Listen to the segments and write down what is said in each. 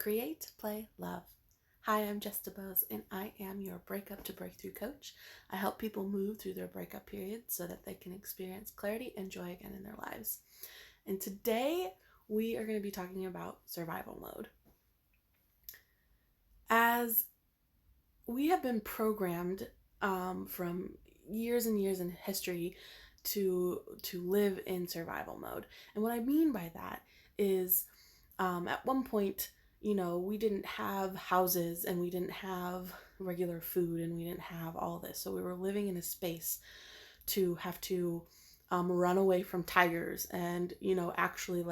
Create, play, love. Hi, I'm Jessica Bose, and I am your Breakup to Breakthrough coach. I help people move through their breakup period so that they can experience clarity and joy again in their lives. And today we are going to be talking about survival mode. As we have been programmed from years and years in history to live in survival mode. And what I mean by that is at one point, we didn't have houses and we didn't have regular food and we didn't have all this. So we were living in a space to have to run away from tigers and, actually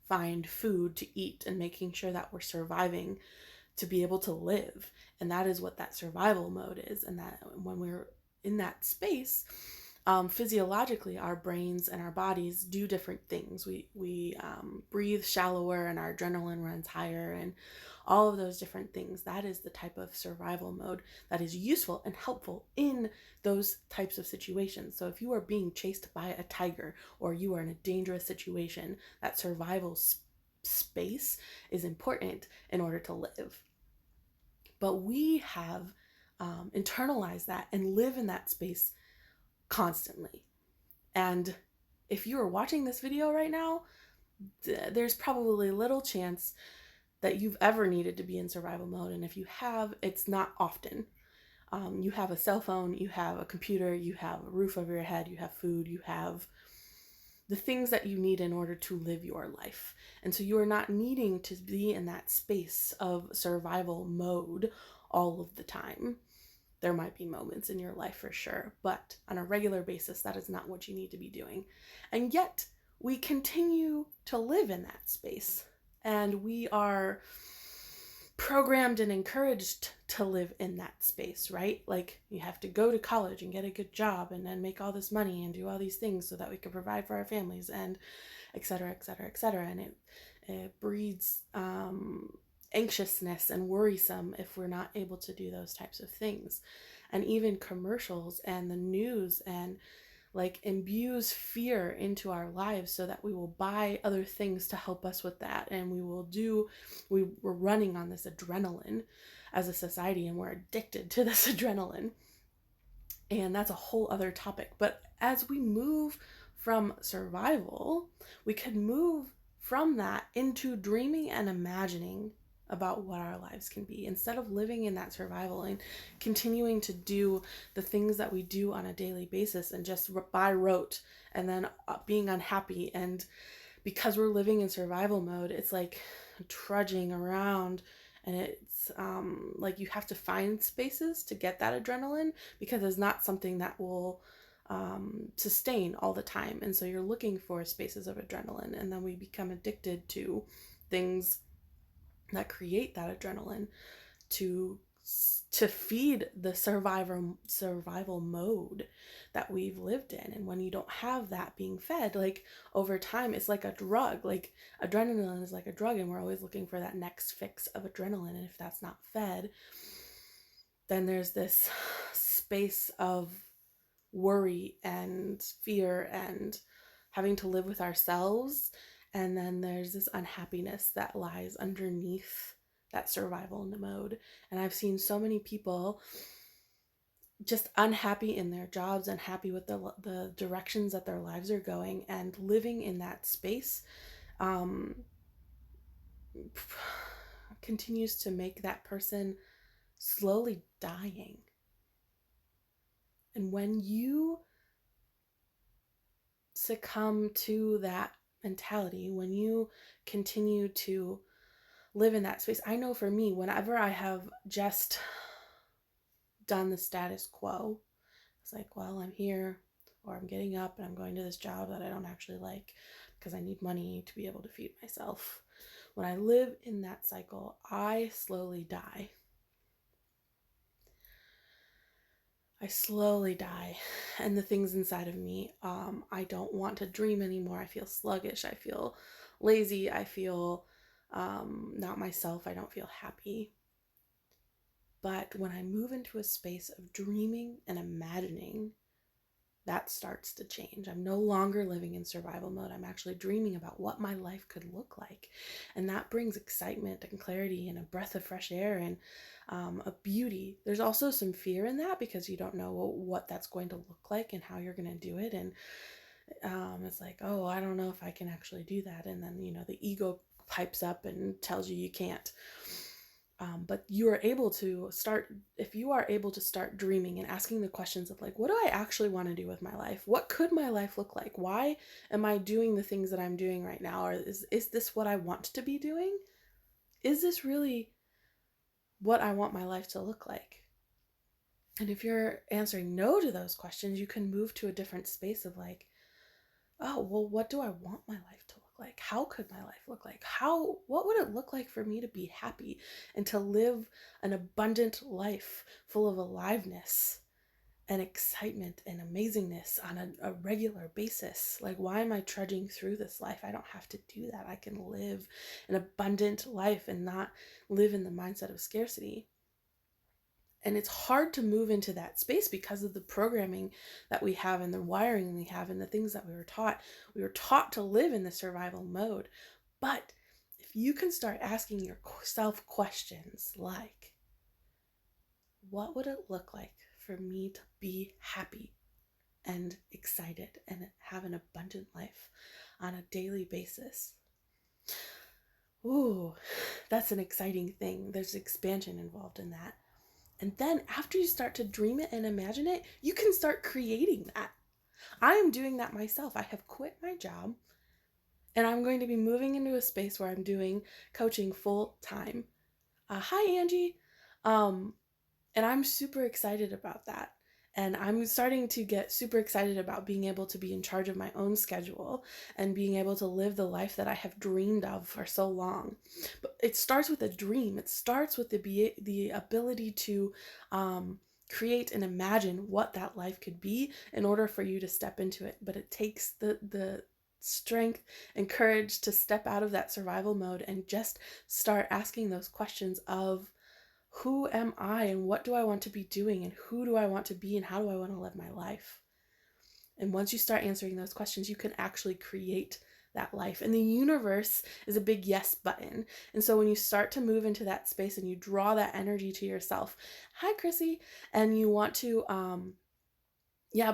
find food to eat and making sure that we're surviving to be able to live. And that is what that survival mode is. And that when we're in that space, physiologically, our brains and our bodies do different things. We breathe shallower and our adrenaline runs higher and all of those different things. That is the type of survival mode that is useful and helpful in those types of situations. So if you are being chased by a tiger or you are in a dangerous situation, that survival space is important in order to live. But we have internalized that and live in that space constantly. And if you are watching this video right now, there's probably little chance that you've ever needed to be in survival mode. And if you have, it's not often. You have a cell phone, you have a computer, you have a roof over your head, you have food, you have the things that you need in order to live your life. And so you are not needing to be in that space of survival mode all of the time. There might be moments in your life for sure, but on a regular basis, that is not what you need to be doing. And yet, we continue to live in that space. And we are programmed and encouraged to live in that space, right? Like, you have to go to college and get a good job and then make all this money and do all these things so that we can provide for our families and et cetera, et cetera, et cetera. And it breeds anxiousness and worrisome if we're not able to do those types of things. And even commercials and the news and imbues fear into our lives so that we will buy other things to help us with that. And we're running on this adrenaline as a society, and we're addicted to this adrenaline. And that's a whole other topic. But as we move from survival, we could move from that into dreaming and imagining about what our lives can be, instead of living in that survival and continuing to do the things that we do on a daily basis and just by rote and then being unhappy. And because we're living in survival mode, it's like trudging around, and it's you have to find spaces to get that adrenaline because it's not something that will sustain all the time. And so you're looking for spaces of adrenaline, and then we become addicted to things that create that adrenaline to feed the survival mode that we've lived in. And when you don't have that being fed, over time, it's like a drug. Adrenaline is like a drug, and we're always looking for that next fix of adrenaline. And if that's not fed, then there's this space of worry and fear and having to live with ourselves. And then there's this unhappiness that lies underneath that survival mode. And I've seen so many people just unhappy in their jobs, unhappy with the directions that their lives are going, and living in that space continues to make that person slowly dying. And when you succumb to that mentality, when you continue to live in that space, I know for me, whenever I have just done the status quo, it's like, well, I'm here, or I'm getting up and I'm going to this job that I don't actually like because I need money to be able to feed myself. When I live in that cycle, I slowly die. And the things inside of me, I don't want to dream anymore. I feel sluggish, I feel lazy, I feel not myself, I don't feel happy. But when I move into a space of dreaming and imagining that starts to change. I'm no longer living in survival mode. I'm actually dreaming about what my life could look like. And that brings excitement and clarity and a breath of fresh air and a beauty. There's also some fear in that because you don't know what that's going to look like and how you're going to do it. And it's like, oh, I don't know if I can actually do that. And then, the ego pipes up and tells you can't. But you are able to start, if you are able to start dreaming and asking the questions of like, what do I actually want to do with my life? What could my life look like? Why am I doing the things that I'm doing right now? Or is this what I want to be doing? Is this really what I want my life to look like? And if you're answering no to those questions, you can move to a different space of like, oh, well, what do I want my life to look like? How could my life look like? What would it look like for me to be happy and to live an abundant life full of aliveness and excitement and amazingness on a regular basis? Like, why am I trudging through this life? I don't have to do that. I can live an abundant life and not live in the mindset of scarcity. And it's hard to move into that space because of the programming that we have and the wiring we have and the things that we were taught. We were taught to live in the survival mode. But if you can start asking yourself questions like, what would it look like for me to be happy and excited and have an abundant life on a daily basis? Ooh, that's an exciting thing. There's expansion involved in that. And then after you start to dream it and imagine it, you can start creating that. I am doing that myself. I have quit my job and I'm going to be moving into a space where I'm doing coaching full time. Hi, Angie. And I'm super excited about that. And I'm starting to get super excited about being able to be in charge of my own schedule and being able to live the life that I have dreamed of for so long. But it starts with a dream. It starts with the ability to create and imagine what that life could be in order for you to step into it. But it takes the strength and courage to step out of that survival mode and just start asking those questions of, who am I and what do I want to be doing and who do I want to be and how do I want to live my life? And once you start answering those questions, you can actually create that life. And the universe is a big yes button. And so when you start to move into that space and you draw that energy to yourself, hi Chrissy, and you want to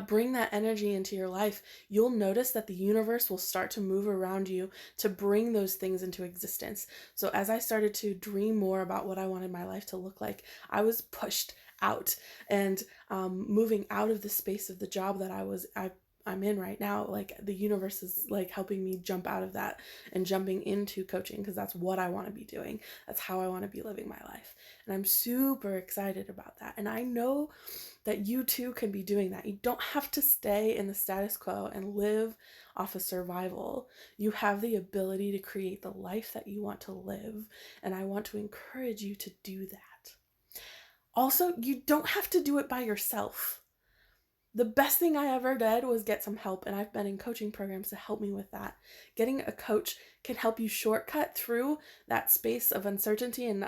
bring that energy into your life, you'll notice that the universe will start to move around you to bring those things into existence. So as I started to dream more about what I wanted my life to look like, I was pushed out and moving out of the space of the job that I'm in right now. Like the universe is like helping me jump out of that and jumping into coaching because that's what I want to be doing. That's how I want to be living my life. And I'm super excited about that. And I know that you too can be doing that. You don't have to stay in the status quo and live off of survival. You have the ability to create the life that you want to live. And I want to encourage you to do that. Also, you don't have to do it by yourself. The best thing I ever did was get some help, and I've been in coaching programs to help me with that. Getting a coach can help you shortcut through that space of uncertainty and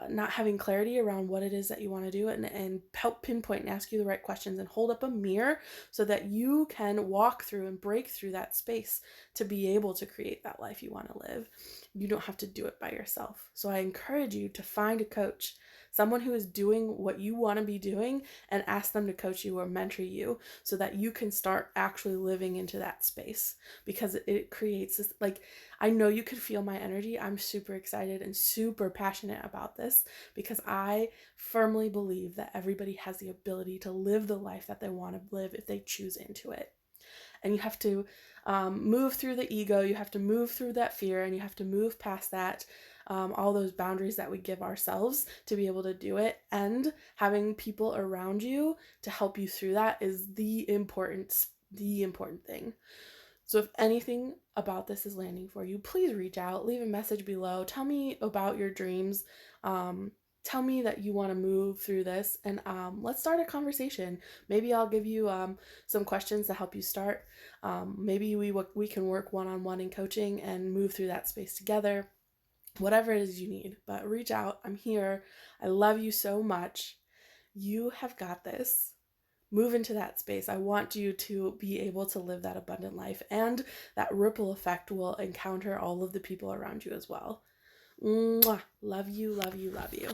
not having clarity around what it is that you want to do, and help pinpoint and ask you the right questions and hold up a mirror so that you can walk through and break through that space to be able to create that life you want to live. You don't have to do it by yourself. So I encourage you to find a coach, someone who is doing what you want to be doing, and ask them to coach you or mentor you so that you can start actually living into that space, because it creates this, like, I know you could feel my energy. I'm super excited and super passionate about this because I firmly believe that everybody has the ability to live the life that they want to live if they choose into it. And you have to move through the ego, you have to move through that fear, and you have to move past that, all those boundaries that we give ourselves to be able to do it. And having people around you to help you through that is the important thing. So if anything about this is landing for you, please reach out, leave a message below, tell me about your dreams, tell me that you want to move through this, and let's start a conversation. Maybe I'll give you some questions to help you start. Maybe we can work one-on-one in coaching and move through that space together. Whatever it is you need, but reach out. I'm here. I love you so much. You have got this. Move into that space. I want you to be able to live that abundant life, and that ripple effect will encounter all of the people around you as well. Mwah. Love you, love you, love you.